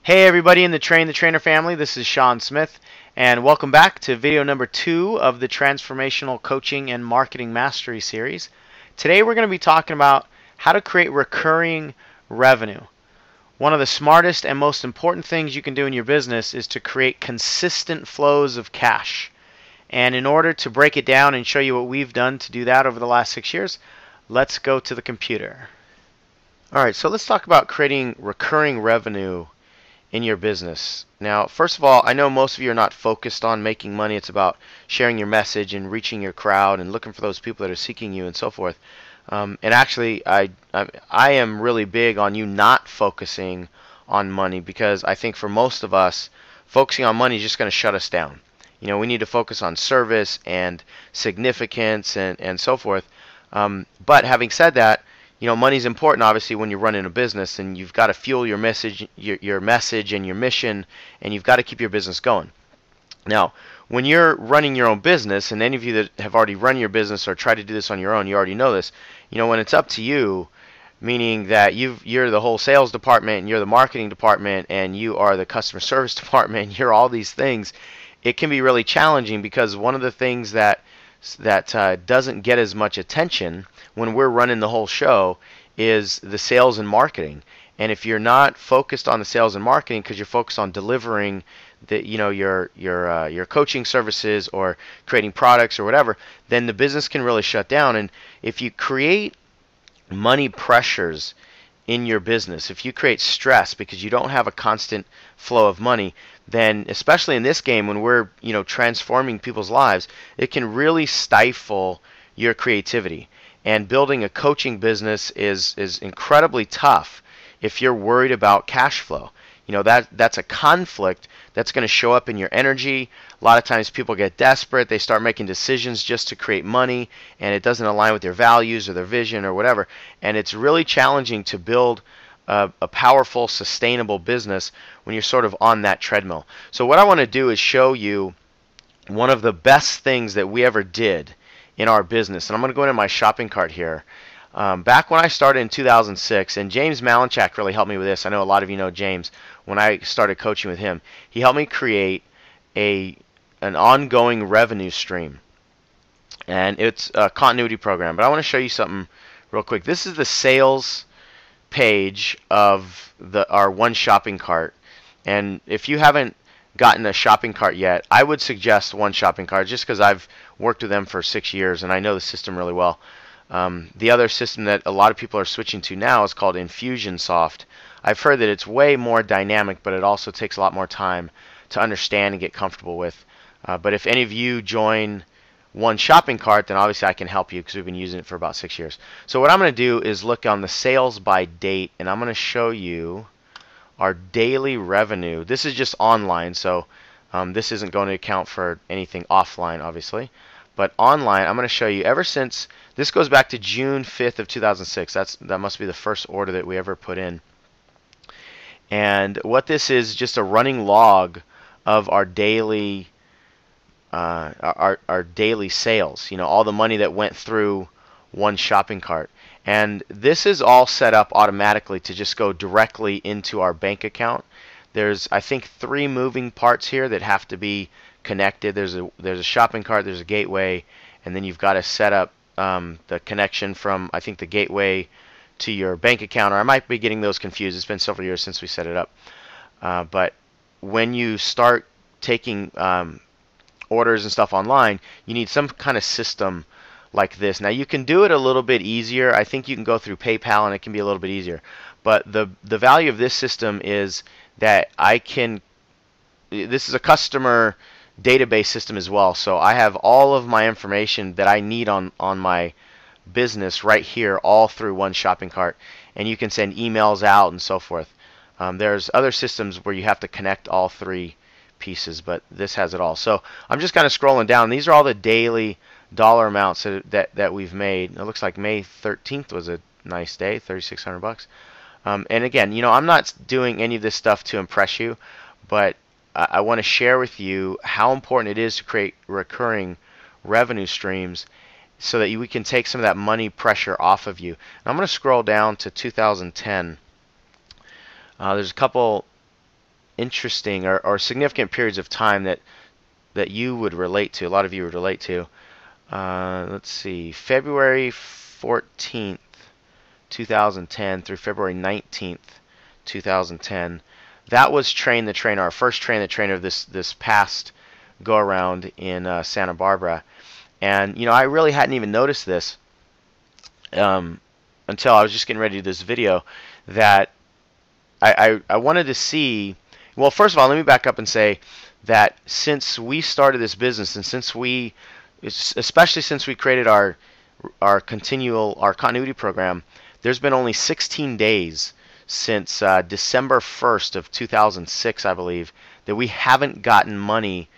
Hey everybody in the Train the Trainer family, this is Sean Smith, and welcome back to video number 2 of the Transformational Coaching and Marketing Mastery series. Today we're going to be talking about how to create recurring revenue. One of the smartest and most important things you can do in your business is to create consistent flows of cash. And in order to break it down and show you what we've done to do that over the last 6 years, let's go to the computer. Alright, so let's talk about creating recurring revenue in your business. Now, first of all, I know most of you are not focused on making money. It's about sharing your message and reaching your crowd and looking for those people that are seeking you and so forth. And actually, I am really big on you not focusing on money, because I think for most of us, focusing on money is just going to shut us down. You know, we need to focus on service and significance and so forth. But having said that, you know, money's important obviously when you're running a business, and you've got to fuel your message and your mission, and you've got to keep your business going. Now, when you're running your own business, and any of you that have already run your business or tried to do this on your own, you already know this. You know, when it's up to you, meaning that you're the whole sales department, and you're the marketing department, and you are the customer service department, and you're all these things, it can be really challenging, because one of the things that doesn't get as much attention when we're running the whole show is the sales and marketing. And if you're not focused on the sales and marketing because you're focused on delivering your coaching services or creating products or whatever, then the business can really shut down. And if you create money pressures in your business, if you create stress because you don't have a constant flow of money, then especially in this game when we're transforming people's lives, it can really stifle your creativity. And building a coaching business is incredibly tough if you're worried about cash flow. You know, that's a conflict that's going to show up in your energy. A lot of times people get desperate. They start making decisions just to create money, and it doesn't align with their values or their vision or whatever. And it's really challenging to build a powerful, sustainable business when you're sort of on that treadmill. So what I want to do is show you one of the best things that we ever did in our business. And I'm going to go into my shopping cart here. Back when I started in 2006, and James Malinchak really helped me with this. I know a lot of you know James. When I started coaching with him, he helped me create an ongoing revenue stream. And it's a continuity program. But I want to show you something real quick. This is the sales page of our one shopping cart. And if you haven't gotten a shopping cart yet, I would suggest one shopping cart, just because I've worked with them for 6 years and I know the system really well. The other system that a lot of people are switching to now is called Infusionsoft. I've heard that it's way more dynamic, but it also takes a lot more time to understand and get comfortable with. But if any of you join one shopping cart, then obviously I can help you, because we've been using it for about 6 years. So what I'm going to do is look on the sales by date, and I'm going to show you our daily revenue. This is just online, so this isn't going to account for anything offline, obviously. But online, I'm going to show you ever since, this goes back to June 5th of 2006. That must be the first order that we ever put in. And what this is just a running log of our daily our daily sales. You know, all the money that went through one shopping cart. And this is all set up automatically to just go directly into our bank account. There's, I think, 3 moving parts here that have to be connected. There's a shopping cart, there's a gateway, and then you've got to set up the connection from, I think, the gateway to your bank account. Or I might be getting those confused. It's been several years since we set it up. But when you start taking orders and stuff online, you need some kind of system like this. Now you can do it a little bit easier. I think you can go through PayPal and it can be a little bit easier. But the value of this system is that this is a customer database system as well. So I have all of my information that I need on my business right here, all through one shopping cart. And you can send emails out and so forth. There's other systems where you have to connect all 3 pieces, but this has it all. So I'm just kind of scrolling down. These are all the daily dollar amounts that we've made. It looks like May 13th was a nice day, $3,600. And again, you know, I'm not doing any of this stuff to impress you, but I want to share with you how important it is to create recurring revenue streams so that we can take some of that money pressure off of you. And I'm going to scroll down to 2010. There's a couple interesting or significant periods of time that you would relate to, a lot of you would relate to. Let's see, February 14th, 2010 through February 19th, 2010. That was Train the Trainer, our first Train the Trainer of this past go around in Santa Barbara. And I really hadn't even noticed this until I was just getting ready to do this video, that I wanted to see. Well, first of all, let me back up and say that since we started this business, and especially since we created our continuity program, there's been only 16 days since December 1st of 2006, I believe, that we haven't gotten money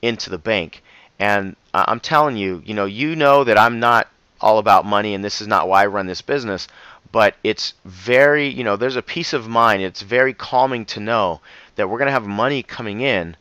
into the bank. And I'm telling you, you know that I'm not all about money, and this is not why I run this business, but it's very, there's a peace of mind. It's very calming to know that we're going to have money coming in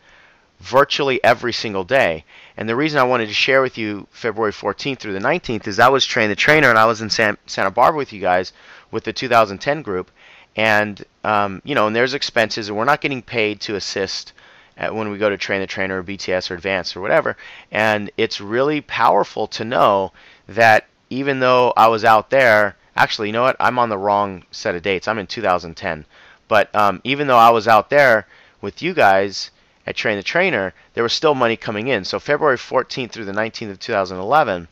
virtually every single day. And the reason I wanted to share with you February 14th through the 19th is I was Train the Trainer, and I was in Santa Barbara with you guys with the 2010 group. And, and there's expenses, and we're not getting paid to assist when we go to Train the Trainer or BTS or Advanced or whatever. And it's really powerful to know that even though I was out there, actually, you know what? I'm on the wrong set of dates. I'm in 2010. But even though I was out there with you guys at Train the Trainer, there was still money coming in. So February 14th through the 19th of 2011,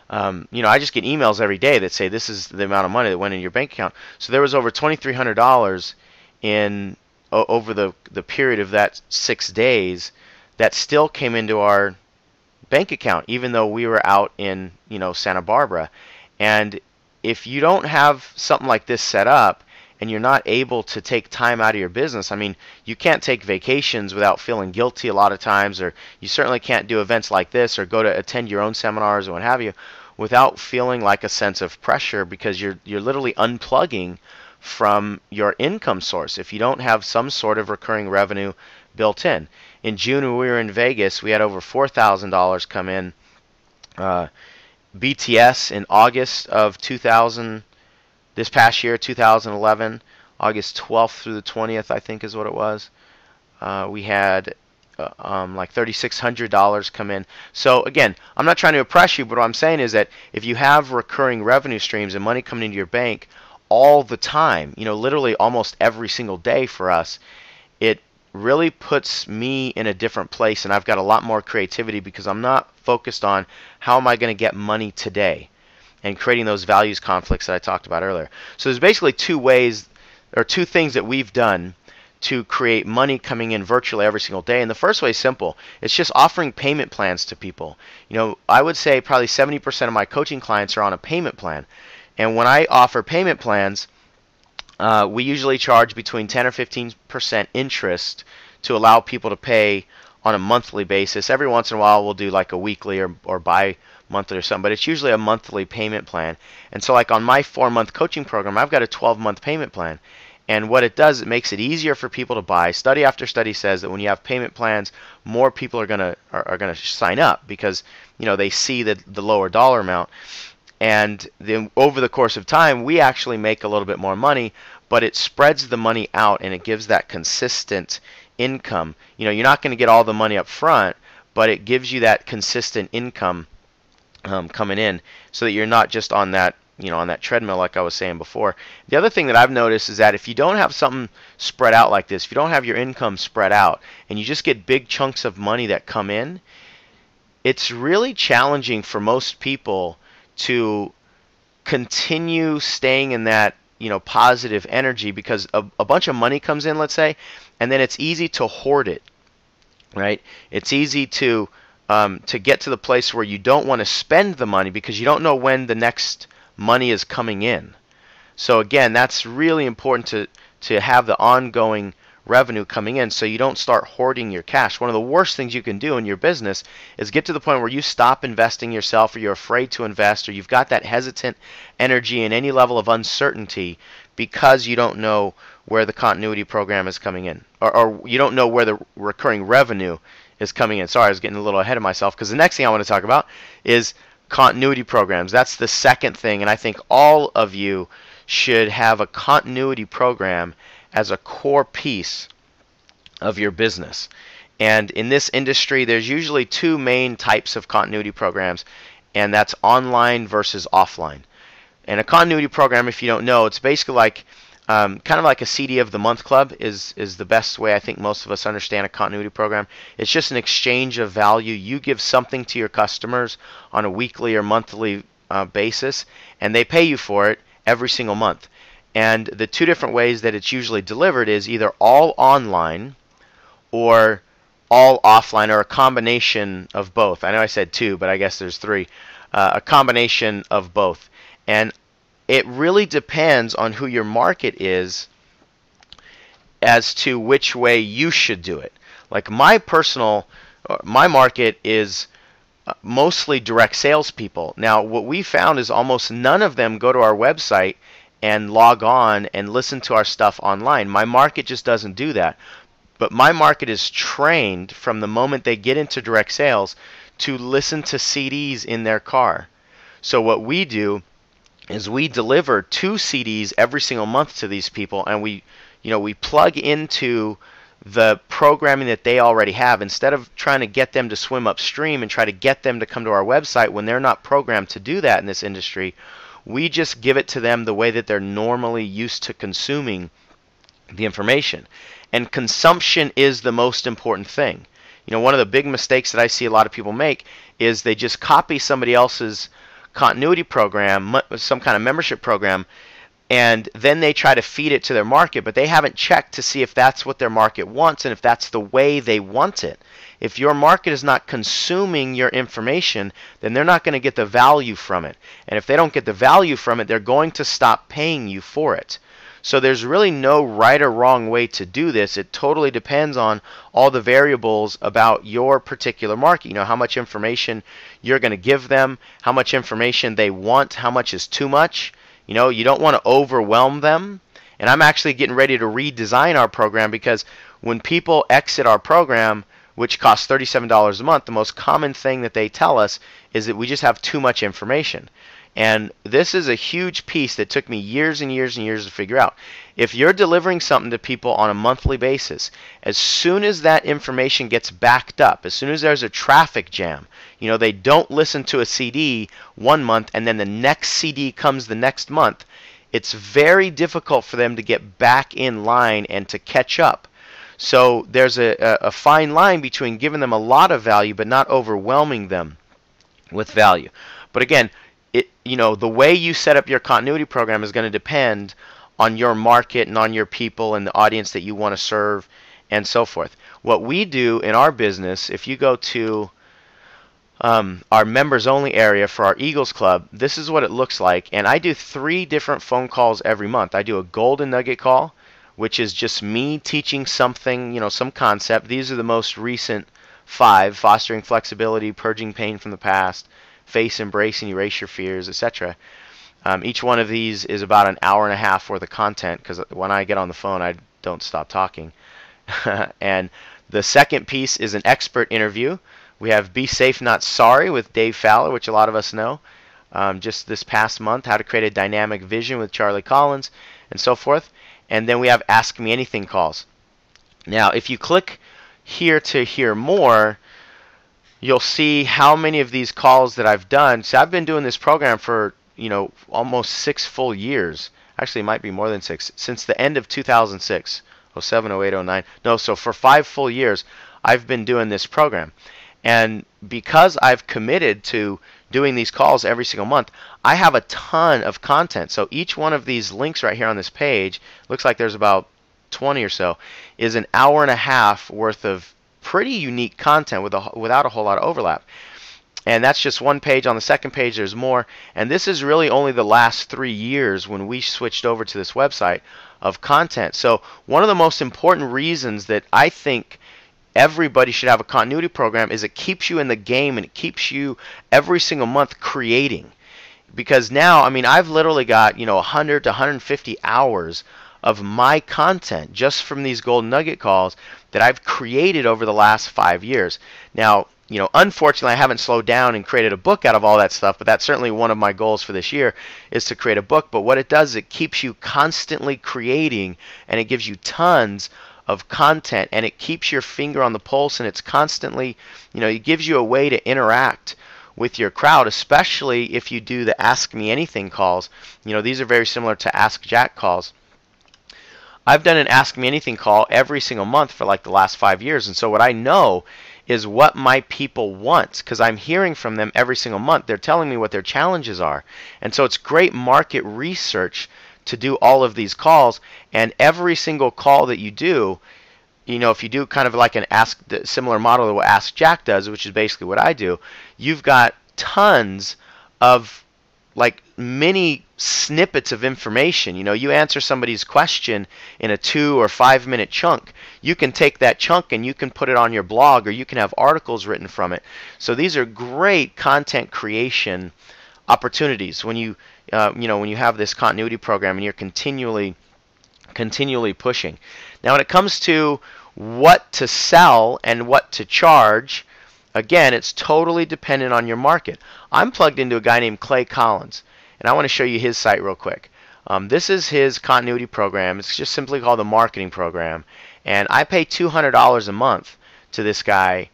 I just get emails every day that say this is the amount of money that went in your bank account. So there was over $2,300 in over the period of that 6 days that still came into our bank account, even though we were out in Santa Barbara. And if you don't have something like this set up, and you're not able to take time out of your business, I mean, you can't take vacations without feeling guilty a lot of times, or you certainly can't do events like this or go to attend your own seminars or what have you without feeling like a sense of pressure, because you're literally unplugging from your income source if you don't have some sort of recurring revenue built in. In June, when we were in Vegas, we had over $4,000 come in. BTS in August of 2000, this past year, 2011, August 12th through the 20th, I think is what it was. We had like $3,600 come in. So again, I'm not trying to oppress you, but what I'm saying is that if you have recurring revenue streams and money coming into your bank all the time, literally almost every single day for us, it really puts me in a different place, and I've got a lot more creativity because I'm not focused on how am I going to get money today and creating those values conflicts that I talked about earlier. So there's basically two things that we've done to create money coming in virtually every single day. And the first way is simple. It's just offering payment plans to people. I would say probably 70% of my coaching clients are on a payment plan. And when I offer payment plans, we usually charge between 10 or 15% interest to allow people to pay on a monthly basis. Every once in a while we'll do like a weekly or bi-monthly or something, but it's usually a monthly payment plan. And so like on my 4-month coaching program, I've got a 12-month payment plan. And what it does, it makes it easier for people to buy. Study after study says that when you have payment plans, more people are gonna sign up because they see the lower dollar amount. And then over the course of time, we actually make a little bit more money, but it spreads the money out and it gives that consistent income. You're not going to get all the money up front, but it gives you that consistent income coming in, so that you're not just on that on that treadmill like I was saying before. The other thing that I've noticed is that if you don't have something spread out like this, if you don't have your income spread out and you just get big chunks of money that come in, it's really challenging for most people to continue staying in that positive energy, because a bunch of money comes in, let's say, and then it's easy to hoard it, right? It's easy to get to the place where you don't want to spend the money because you don't know when the next money is coming in. So again, that's really important to have the ongoing revenue coming in so you don't start hoarding your cash. One of the worst things you can do in your business is get to the point where you stop investing yourself, or you're afraid to invest, or you've got that hesitant energy and any level of uncertainty because you don't know where the continuity program is coming in, or you don't know where the recurring revenue is coming in. Sorry, I was getting a little ahead of myself, because the next thing I want to talk about is continuity programs. That's the second thing, and I think all of you should have a continuity program as a core piece of your business. And in this industry, there's usually two main types of continuity programs, and that's online versus offline. And a continuity program, if you don't know, it's basically like kind of like a CD of the month club is the best way I think most of us understand a continuity program. It's just an exchange of value. You give something to your customers on a weekly or monthly basis, and they pay you for it every single month. And the two different ways that it's usually delivered is either all online or all offline, or a combination of both. I know I said two, but I guess there's three. A combination of both. And it really depends on who your market is as to which way you should do it. Like my market is mostly direct salespeople. Now, what we found is almost none of them go to our website and log on and listen to our stuff online. My market just doesn't do that. But my market is trained from the moment they get into direct sales to listen to CDs in their car. So what we do is we deliver 2 CDs every single month to these people, and we plug into the programming that they already have. Instead of trying to get them to swim upstream and try to get them to come to our website when they're not programmed to do that in this industry, we just give it to them the way that they're normally used to consuming the information. And consumption is the most important thing. One of the big mistakes that I see a lot of people make is they just copy somebody else's continuity program, some kind of membership program, and then they try to feed it to their market, but they haven't checked to see if that's what their market wants and if that's the way they want it. If your market is not consuming your information, then they're not going to get the value from it. And if they don't get the value from it, they're going to stop paying you for it. So there's really no right or wrong way to do this. It totally depends on all the variables about your particular market. How much information you're going to give them, how much information they want, how much is too much. You don't want to overwhelm them. And I'm actually getting ready to redesign our program, because when people exit our program, which costs $37 a month, the most common thing that they tell us is that we just have too much information. And this is a huge piece that took me years and years and years to figure out. If you're delivering something to people on a monthly basis, as soon as that information gets backed up, as soon as there's a traffic jam, they don't listen to a CD one month and then the next CD comes the next month, it's very difficult for them to get back in line and to catch up. So there's a fine line between giving them a lot of value but not overwhelming them with value. But again, the way you set up your continuity program is going to depend on your market and on your people and the audience that you want to serve and so forth. What we do in our business, if you go to our members only area for our Eagles Club, this is what it looks like. And I do 3 different phone calls every month. I do a golden nugget call, which is just me teaching something, some concept. These are the most recent 5: fostering flexibility, purging pain from the past, face, embrace, and erase your fears, etc. Each one of these is about an hour and a half worth of content, because when I get on the phone, I don't stop talking. And the second piece is an expert interview. We have Be Safe Not Sorry with Dave Fowler, which a lot of us know. Just this past month, How to Create a Dynamic Vision with Charlie Collins, and so forth. And then we have Ask Me Anything calls. Now, if you click here to hear more, you'll see how many of these calls that I've done. So I've been doing this program for almost 6 full years. Actually, it might be more than 6. Since the end of 2006, 07, 08, 09. No, so for 5 full years, I've been doing this program. And because I've committed to doing these calls every single month, I have a ton of content. So each one of these links right here on this page, looks like there's about 20 or so, is an hour and a half worth of pretty unique content without a whole lot of overlap. And that's just one page. On the second page, there's more. And this is really only the last 3 years when we switched over to this website of content. So one of the most important reasons that I think everybody should have a continuity program is it keeps you in the game, and it keeps you every single month creating. Because now, I've literally got 100 to 150 hours of my content just from these golden nugget calls that I've created over the last 5 years. Now, unfortunately, I haven't slowed down and created a book out of all that stuff, but that's certainly one of my goals for this year is to create a book. But what it does is it keeps you constantly creating, and it gives you tons of content, and it keeps your finger on the pulse, and it's constantly, it gives you a way to interact with your crowd, especially if you do the Ask Me Anything calls. These are very similar to Ask Jack calls. I've done an Ask Me Anything call every single month for like the last 5 years, and so what I know is what my people want, because I'm hearing from them every single month. They're telling me what their challenges are, and so it's great market research to do all of these calls. And every single call that you do, if you do kind of like an similar model to what Ask Jack does, which is basically what I do, you've got tons of like mini snippets of information. You answer somebody's question in a 2 or 5 minute chunk. You can take that chunk and you can put it on your blog, or you can have articles written from it. So these are great content creation opportunities when you when you have this continuity program and you're continually pushing. Now, when it comes to what to sell and what to charge, again, it's totally dependent on your market. I'm plugged into a guy named Clay Collins, and I want to show you his site real quick. This is his continuity program. It's just simply called the marketing program, and I pay $200 a month to this guy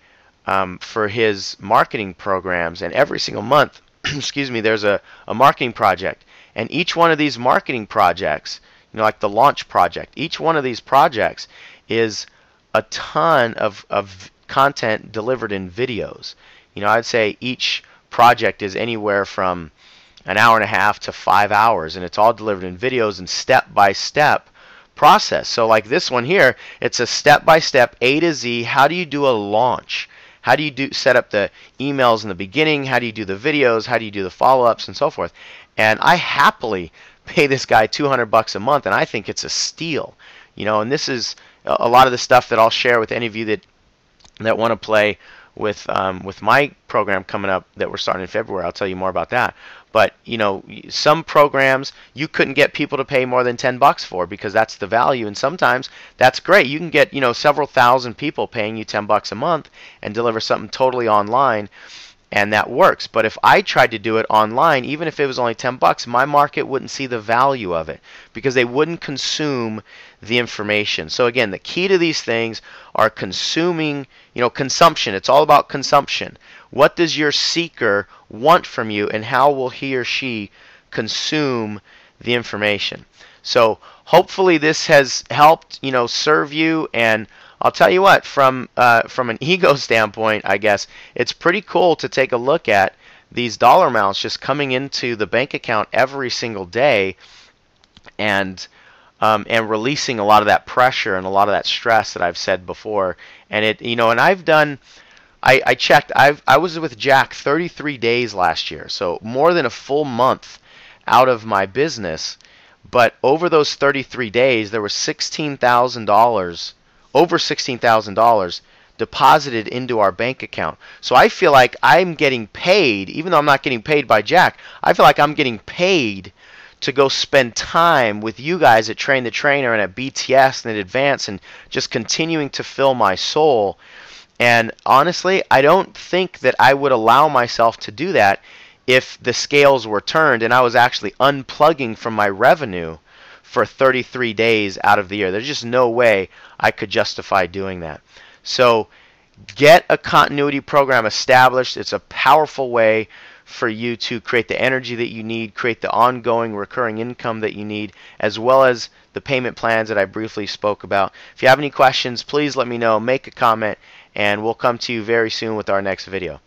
for his marketing programs, and every single month excuse me, there's a marketing project, and each one of these marketing projects, like the launch project, each one of these projects is a ton of content delivered in videos. I'd say each project is anywhere from an hour and a half to 5 hours, and it's all delivered in videos and step-by-step process. So like this one here, it's a step-by-step A to Z. How do you do a launch? How do you set up the emails in the beginning? How do you do the videos? How do you do the follow-ups and so forth? And I happily pay this guy $200 a month, and I think it's a steal. And this is a lot of the stuff that I'll share with any of you that want to play with my program coming up that we're starting in February. I'll tell you more about that. But some programs you couldn't get people to pay more than $10 for, because that's the value, and sometimes that's great. You can get several thousand people paying you $10 a month and deliver something totally online, and that works. But if I tried to do it online, even if it was only $10, my market wouldn't see the value of it, because they wouldn't consume the information. So again, the key to these things are consuming, consumption. It's all about consumption. What does your seeker want from you, and how will he or she consume the information? So hopefully this has helped, serve you. And I'll tell you what, from an ego standpoint, I guess it's pretty cool to take a look at these dollar amounts just coming into the bank account every single day, and releasing a lot of that pressure and a lot of that stress that I've said before. And and I've done, I checked, I was with Jack 33 days last year, so more than a full month out of my business. But over those 33 days, there was $16,000, over $16,000 deposited into our bank account. So I feel like I'm getting paid, even though I'm not getting paid by Jack. I feel like I'm getting paid to go spend time with you guys at Train the Trainer and at BTS and at Advance, and just continuing to fill my soul. And honestly, I don't think that I would allow myself to do that if the scales were turned and I was actually unplugging from my revenue for 33 days out of the year. There's just no way I could justify doing that. So get a continuity program established. It's a powerful way for you to create the energy that you need, create the ongoing recurring income that you need, as well as the payment plans that I briefly spoke about. If you have any questions, please let me know, make a comment, and we'll come to you very soon with our next video.